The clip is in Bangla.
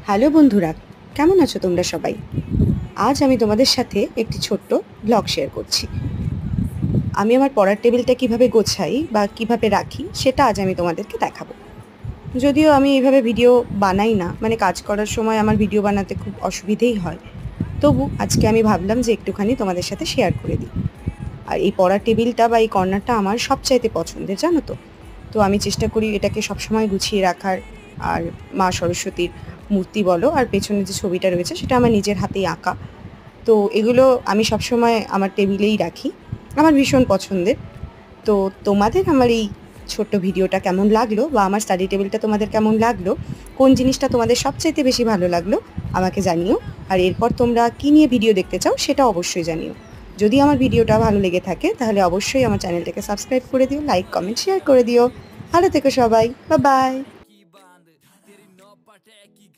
হ্যালো বন্ধুরা, কেমন আছো তোমরা সবাই? আজ আমি তোমাদের সাথে একটি ছোট্ট ব্লগ শেয়ার করছি। আমি আমার পড়ার টেবিলটা কিভাবে গোছাই বা কিভাবে রাখি সেটা আজ আমি তোমাদেরকে দেখাবো। যদিও আমি এইভাবে ভিডিও বানাই না, মানে কাজ করার সময় আমার ভিডিও বানাতে খুব অসুবিধেই হয়। তবু আজকে আমি ভাবলাম যে একটুখানি তোমাদের সাথে শেয়ার করে দিই। আর এই পড়ার টেবিলটা বা এই কর্নারটা আমার সবচাইতে পছন্দের, জানো তো? তো আমি চেষ্টা করি এটাকে সবসময় গুছিয়ে রাখার। আর মা সরস্বতীর মূর্তি বলো আর পেছনে যে ছবিটা রয়েছে সেটা আমার নিজের হাতেই আঁকা। তো এগুলো আমি সবসময় আমার টেবিলেই রাখি। আমার ভীষণ পছন্দের। তো তোমাদের আমার এই ছোট্ট ভিডিওটা কেমন লাগলো বা আমার স্টাডি টেবিলটা তোমাদের কেমন লাগলো, কোন জিনিসটা তোমাদের সবচাইতে বেশি ভালো লাগলো আমাকে জানিও। আর এরপর তোমরা কী নিয়ে ভিডিও দেখতে চাও সেটা অবশ্যই জানিও। যদি আমার ভিডিওটা ভালো লেগে থাকে তাহলে অবশ্যই আমার চ্যানেলটাকে সাবস্ক্রাইব করে দিও, লাইক কমেন্ট শেয়ার করে দিও। ভালো থেকো সবাই, বাই বাই।